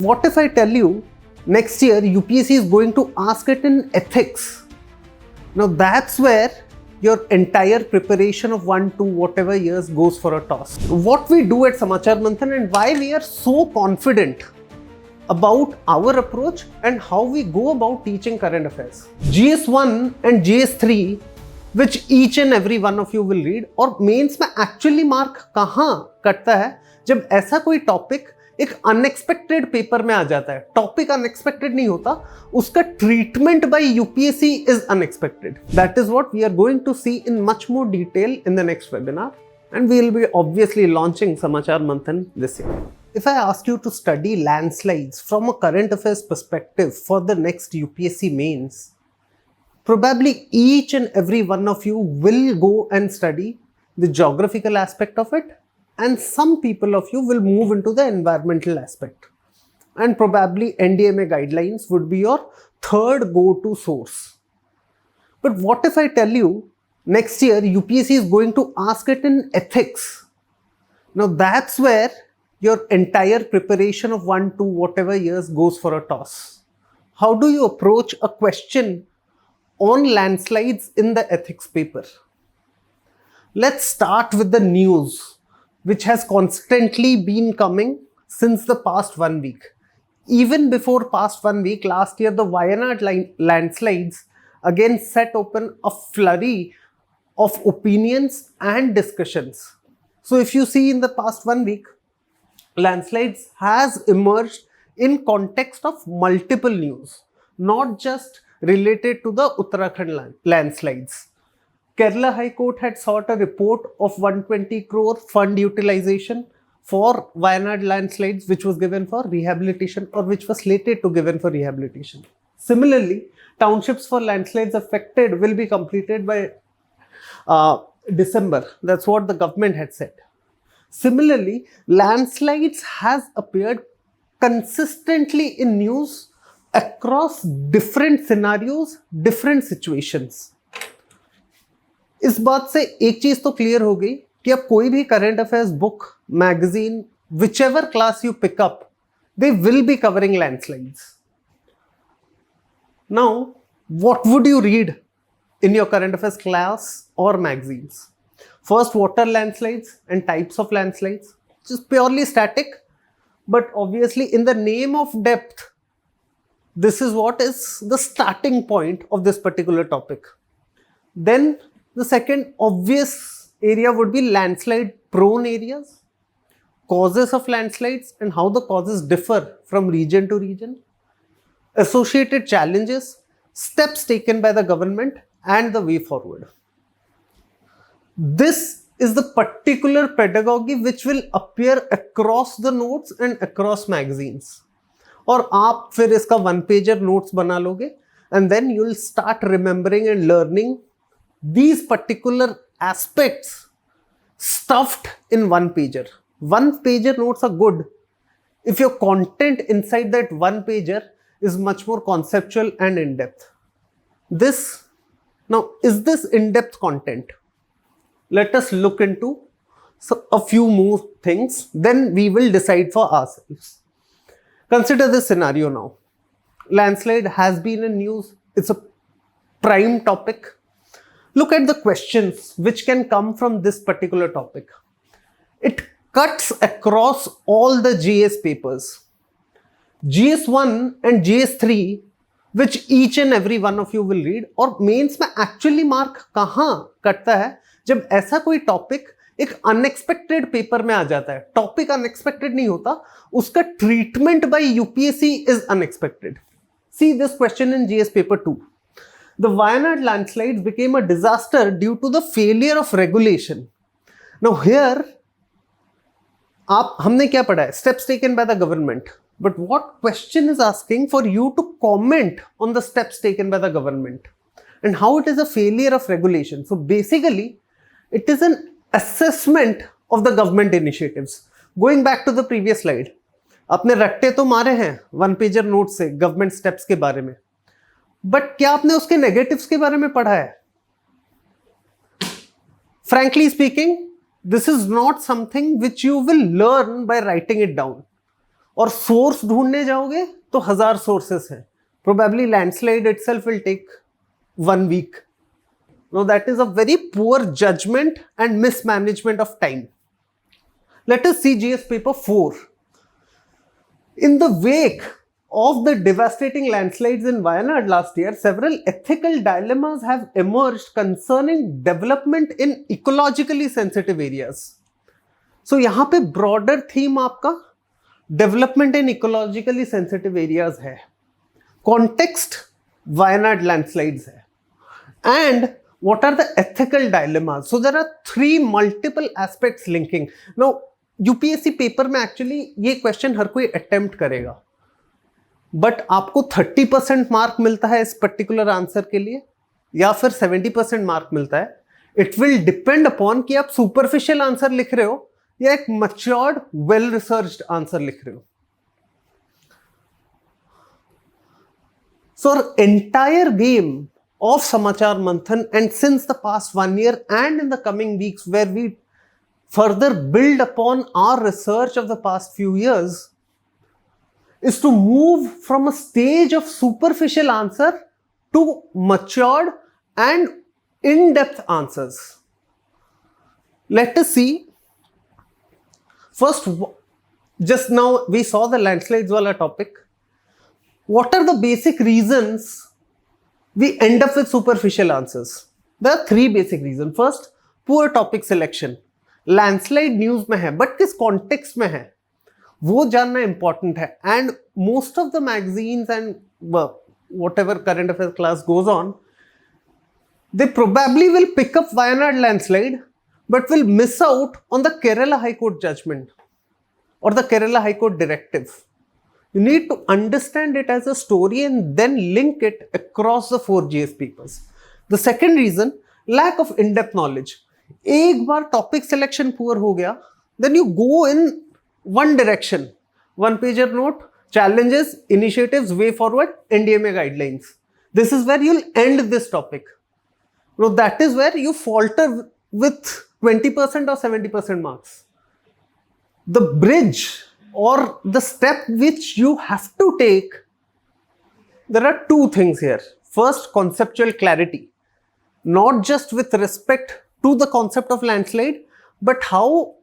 What if I tell you next year UPSC is going to ask it in ethics? Now that's where your entire preparation of 1, 2, whatever years goes for a toss. What we do at Samachar Manthan and why we are so confident about our approach and how we go about teaching current affairs. GS1 and GS3, which each and every one of you will read, और mains में actually mark कहाँ कटता है जब ऐसा कोई topic एक unexpected paper में आ जाता है. टॉपिक अनएक्सपेक्टेड नहीं होता, उसका treatment by UPSC is unexpected. That is what we are going to see in much more detail in the next webinar, and we will be obviously launching Samachar Manthan this year. If I ask you to study landslides from a current affairs perspective for the next UPSC mains, probably each and every one of you will go and study the geographical aspect of it, and some people of you will move into the environmental aspect. And probably NDMA guidelines would be your third go-to source. But what if I tell you next year UPSC is going to ask it in ethics? Now that's where your entire preparation of 1, 2, whatever years goes for a toss. How do you approach a question on landslides in the ethics paper? Let's start with the news, which has constantly been coming since the past 1 week. Even before past 1 week, last year, the Wayanad landslides again set open a flurry of opinions and discussions. So if you see in the past 1 week, landslides has emerged in context of multiple news, not just related to the Uttarakhand landslides. Kerala High Court had sought a report of 120 crore fund utilization for Wayanad landslides, which was given for rehabilitation or which was slated to given for rehabilitation. Similarly, townships for landslides affected will be completed by December. That's what the government had said. Similarly, landslides has appeared consistently in news across different scenarios, different situations. इस बात से एक चीज तो clear हो गई कि अब कोई भी current affairs book, magazine, whichever class you pick up, they will be covering landslides. Now, what would you read in your current affairs class or magazines? First, water landslides and types of landslides, just purely static, but obviously in the name of depth, this is what is the starting point of this particular topic. Then the second obvious area would be landslide prone areas, causes of landslides and how the causes differ from region to region, associated challenges, steps taken by the government and the way forward. This is the particular pedagogy which will appear across the notes and across magazines. और आप फिर इसका 1-pager notes बना लोगे and then you will start remembering and learning these particular aspects stuffed in 1-pager. 1-pager notes are good if your content inside that 1-pager is much more conceptual and in-depth. Now, is this in-depth content? Let us look into a few more things, then we will decide for ourselves. Consider this scenario now. Landslide has been in news. It's a prime topic. Look at the questions which can come from this particular topic. It cuts across all the GS papers. GS1 and GS3, which each and every one of you will read, और mains में actually mark कहाँ कटता है जब ऐसा कोई topic एक unexpected paper में आ जाता है. टॉपिक अनएक्सपेक्टेड नहीं होता, उसका treatment by UPSC is unexpected. See this question in GS paper 2. The Wayanad landslides became a disaster due to the failure of regulation. Now here, हमने क्या पढ़ा है? Steps taken by the government. But what question is asking for you to comment on the steps taken by the government and how it is a failure of regulation. So basically, it is an assessment of the government initiatives. Going back to the previous slide, आपने रट्टे तो मारे हैं 1-pager notes से government steps के बारे में, but क्या आपने उसके नेगेटिव्स के बारे में पढ़ा है? Frankly speaking, this is not something which you will learn by writing it down. और सोर्स ढूंढने जाओगे तो 1000 सोर्सेस हैं. Probably landslide itself will take 1 week. Now that is a very poor judgment and mismanagement of time. Let us see GS paper 4. In the wake of the devastating landslides in Wayanad last year, several ethical dilemmas have emerged concerning development in ecologically sensitive areas. So यहाँ पे broader theme आपका development in ecologically sensitive areas है. Context Wayanad landslides है. And what are the ethical dilemmas? So there are 3 multiple aspects linking. Now UPSC paper में actually ये question हर कोई attempt करेगा, but आपको 30% मार्क मिलता है इस पर्टिकुलर आंसर के लिए या फिर 70% मार्क मिलता है. इट विल डिपेंड अपॉन कि आप सुपरफिशियल आंसर लिख रहे हो या एक मैच्योर्ड वेल रिसर्च्ड आंसर लिख रहे हो. So entire game of Samachar Manthan, and since the past 1 year and in the coming weeks where we further build upon our research of the past few years, is to move from a stage of superficial answer to matured and in-depth answers. Let us see. First, just now we saw the landslides wala topic. What are the basic reasons we end up with superficial answers? There are 3 basic reasons. First, poor topic selection. Landslide news में है, but किस context में है वो जानना important है. And most of the magazines and whatever current affairs class goes on, they probably will pick up Wayanad landslide, but will miss out on the Kerala High Court judgment or the Kerala High Court directive. You need to understand it as a story and then link it across the 4 GS papers. The second reason, lack of in-depth knowledge. एक बार topic selection poor हो गया, then you go in one direction. 1-pager note, challenges, initiatives, way forward, NDMA guidelines. This is where you'll end this topic. Now that is where you falter with 20% or 70% marks. The bridge or the step which you have to take, there are 2 things here. First, conceptual clarity, not just with respect to the concept of landslide, but how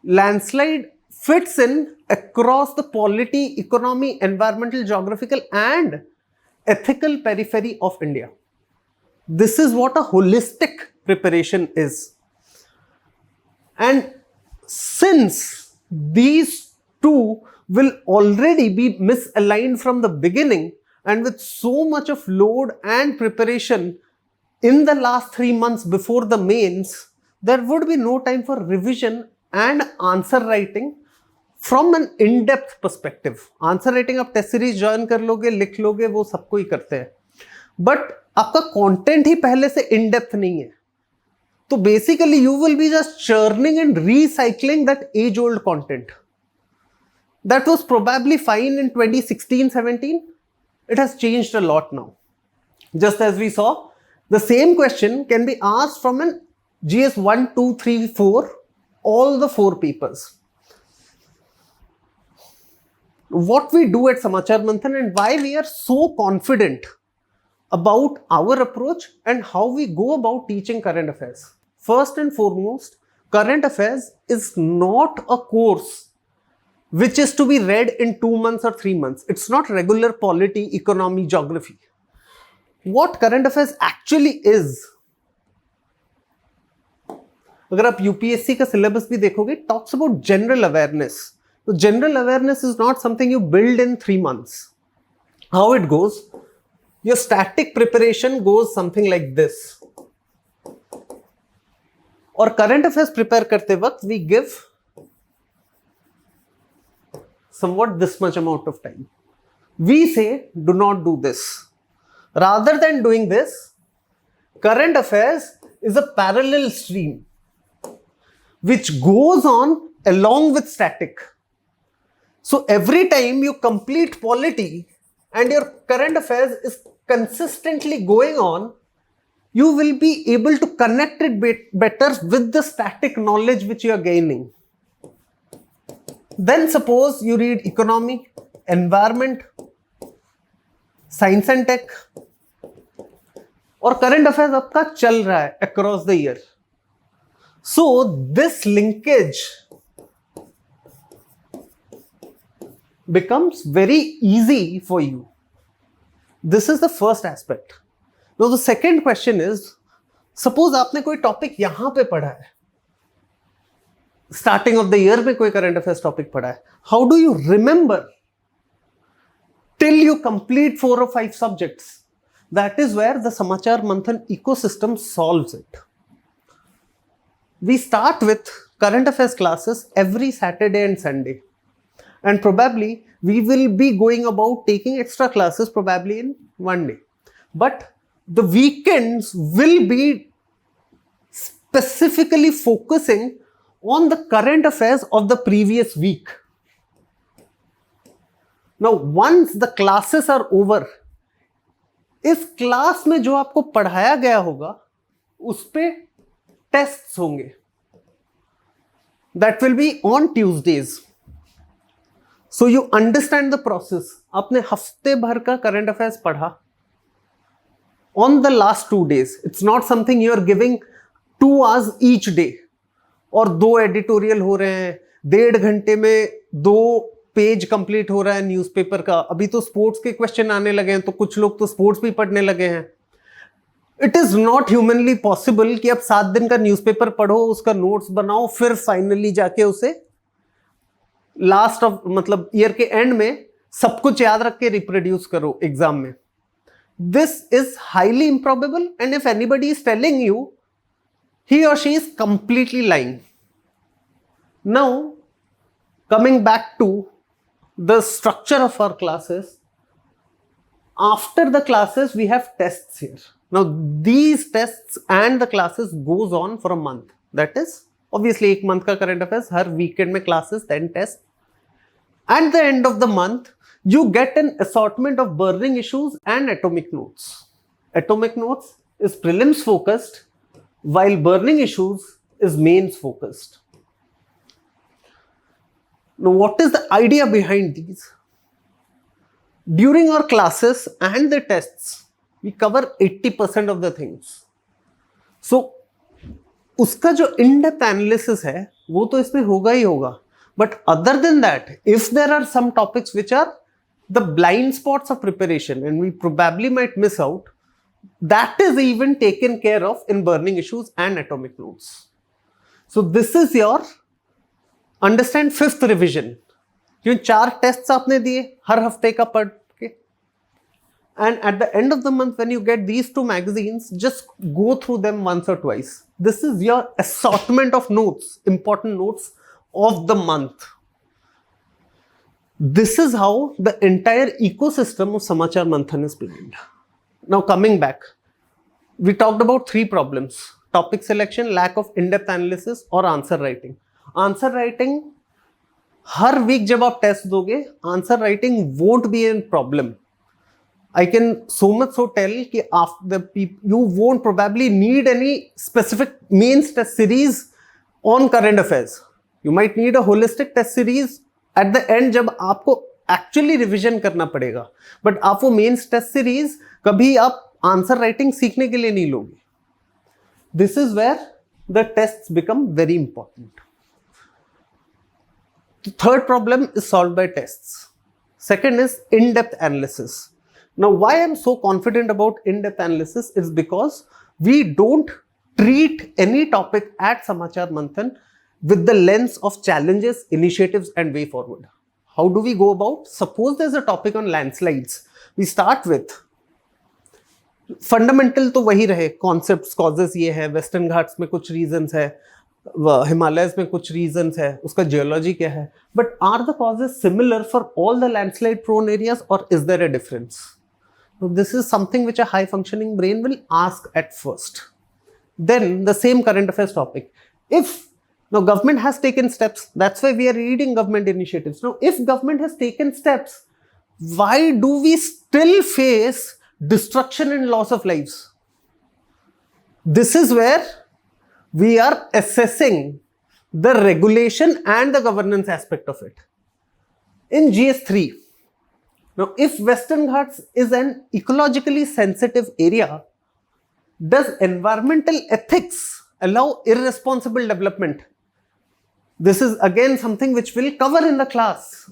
landslide fits in across the polity, economy, environmental, geographical and ethical periphery of India. This is what a holistic preparation is. And since these 2 will already be misaligned from the beginning, and with so much of load and preparation in the last 3 months before the mains, there would be no time for revision and answer writing from an in-depth perspective. Answer writing आप test series join कर लोगे, लिख लोगे, वो सबको ही करते हैं, but आपका कंटेंट ही पहले से इन डेप्थ नहीं है. तो basically you will be just churning and recycling that age old content. That was probably fine in 2016-17. It has changed a lot now. Just as we saw, the same question can be asked from an GS 1, 2, 3, 4, all the 4 papers. What we do at Samachar Manthan and why we are so confident about our approach and how we go about teaching current affairs. First and foremost, current affairs is not a course which is to be read in 2 months or 3 months. It's not regular polity, economy, geography. What current affairs actually is, अगर आप UPSC का syllabus भी देखोगे, it talks about general awareness. So general awareness is not something you build in 3 months. How it goes, your static preparation goes something like this. और current affairs prepare करते वक्त we give somewhat this much amount of time. We say, do not do this. Rather than doing this, current affairs is a parallel stream which goes on along with static. So every time you complete polity and your current affairs is consistently going on, you will be able to connect it better with the static knowledge which you are gaining. Then suppose you read economy, environment, science and tech, और current affairs आपका चल रहा है across the year. So this linkage becomes very easy for you. This is the first aspect. Now the second question is, suppose आपने कोई topic यहां पे पढ़ा है, स्टार्टिंग ऑफ द ईयर में कोई करंट अफेयर्स टॉपिक पढ़ा है. How do you remember till you complete 4 or 5 subjects? That is where the Samachar Manthan ecosystem solves it. We start with current affairs classes every Saturday and Sunday. And probably we will be going about taking extra classes probably in one day. But the weekends will be specifically focusing on the current affairs of the previous week. Now, once the classes are over, इस class में जो आपको पढ़ाया गया होगा उस पे tests होंगे. That will be on Tuesdays. So you understand the process. आपने हफ्ते भर का करंट अफेयर्स पढ़ा on the last 2 days. It's not something you are giving 2 hours each day और 2 एडिटोरियल हो रहे हैं, 1.5 घंटे में 2 पेज कंप्लीट हो रहा है न्यूज़पेपर का. अभी तो स्पोर्ट्स के क्वेश्चन आने लगे हैं तो कुछ लोग तो स्पोर्ट्स भी पढ़ने लगे हैं. It is not humanly possible कि आप 7 दिन का न्यूज़पेपर पढ़ो, उसका नोट्स बनाओ, फिर फाइनली जाके उसे लास्ट ऑफ मतलब ईयर के एंड में सब कुछ याद रख के रिप्रोड्यूस करो एग्जाम में. This is highly improbable and if anybody is telling you, he or she is completely lying. Now, coming back to the structure of our classes, after the classes we have tests here. Now these tests and the classes goes on for a month. That is obviously 1 month का current affairs, हर weekend में classes, then test. At the end of the month you get an assortment of burning issues and atomic notes. Atomic notes is prelims focused while burning issues is mains focused. Now, what is the idea behind these? During our classes and the tests, we cover 80% of the things. So, उसका जो in-depth analysis है, वो तो इसमें होगा ही होगा. But other than that, if there are some topics which are the blind spots of preparation and we probably might miss out, that is even taken care of in burning issues and atomic notes. So, this is your understand 5th revision. क्यों 4 tests आपने दिए हर हफ्ते का पढ़ के, and eight the end of the month when you get these 2 magazines, just go through them once or twice. This is your assortment of notes, important notes of the month. This is how the entire ecosystem of Samachar Manthan is planned. Now coming back, we talked about 3 problems: topic selection, lack of in-depth analysis और answer writing. Answer writing हर week जब आप test दोगे, answer writing won't be an problem. I can so much so tell कि you won't probably need any specific mains test series on current affairs. You might need a holistic test series at the end जब आपको actually revision करना पड़ेगा. But आप वो mains test series कभी आप answer writing सीखने के लिए नहीं लोगे. This is where the tests become very important. The third problem is solved by tests. Second is in-depth analysis. Now, why I'm so confident about in-depth analysis is because we don't treat any topic at Samachar Manthan with the lens of challenges, initiatives, and way forward. How do we go about? Suppose there's a topic on landslides. We start with fundamental तो वही रहे, concepts, causes ये है, western Ghats में कुछ reasons है, Himalayas में कुछ रीजंस है, उसका जियोलॉजी क्या है. But are the causes similar for all the landslide prone areas or is there a difference? This is something which a high functioning brain will ask at first. Then the same current affairs topic. If now government has taken steps, that's why we are reading government initiatives. Now if government has taken steps, why do we still face destruction and loss of lives? This is where we are assessing the regulation and the governance aspect of it. In GS3, now if Western Ghats is an ecologically sensitive area, does environmental ethics allow irresponsible development? This is again something which we'll cover in the class.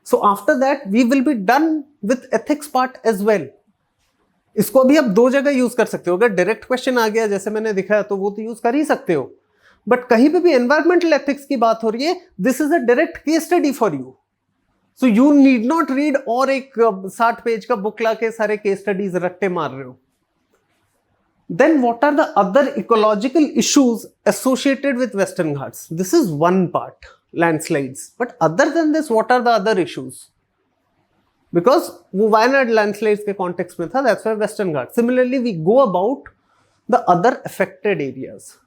So after that, we will be done with ethics part as well. इसको भी आप दो जगह use कर सकते हो. अगर direct question आ गया जैसे मैंने दिखाया तो वो तो यूज कर ही सकते हो, बट कहीं पे भी एनवायरमेंटल एथिक्स की बात हो रही है, this is a direct case study for you. So you need not read और एक 60 पेज का बुक ला के सारे केस स्टडीज रट्टे मार रहे हो. Then what are the other ecological issues associated with Western Ghats? This is one part, landslides. But other than this, what are the other issues? Because वो Wayanad landslides के context में था, that's why Western Ghats. Similarly, we go about the other affected areas.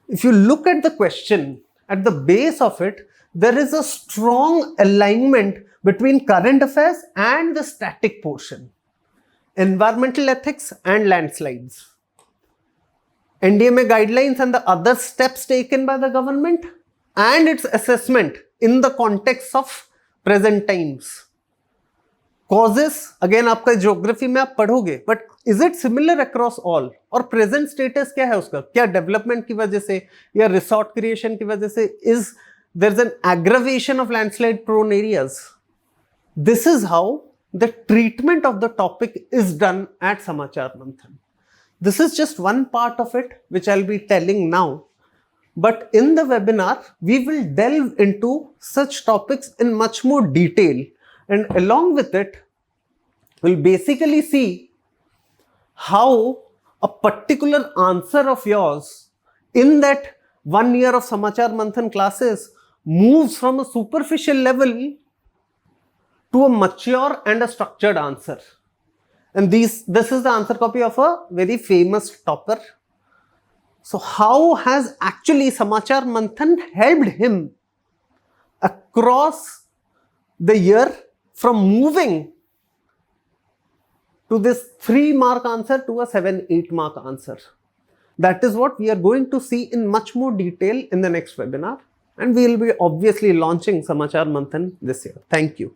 If you look at the question, at the base of it, there is a strong alignment between current affairs and the static portion. Environmental ethics and landslides. NDMA guidelines and the other steps taken by the government and its assessment in the context of present times. Causes, again आपका geography में आप पढ़ोगे, but is it similar across all? और present status क्या है उसका? क्या development की वजह से या resort creation की वजह से is there's an aggravation of landslide prone areas? This is how the treatment of the topic is done at Samachar Manthan. This is just one part of it which I'll be telling now, but in the webinar we will delve into such topics in much more detail, and along with it we'll basically see how a particular answer of yours in that 1 year of Samachar Manthan classes moves from a superficial level to a mature and a structured answer. And this is the answer copy of a very famous topper. So how has actually Samachar Manthan helped him across the year from moving to this 3-mark answer to a 7-8 mark answer? That is what we are going to see in much more detail in the next webinar, and we will be obviously launching Samachar Manthan this year. Thank you.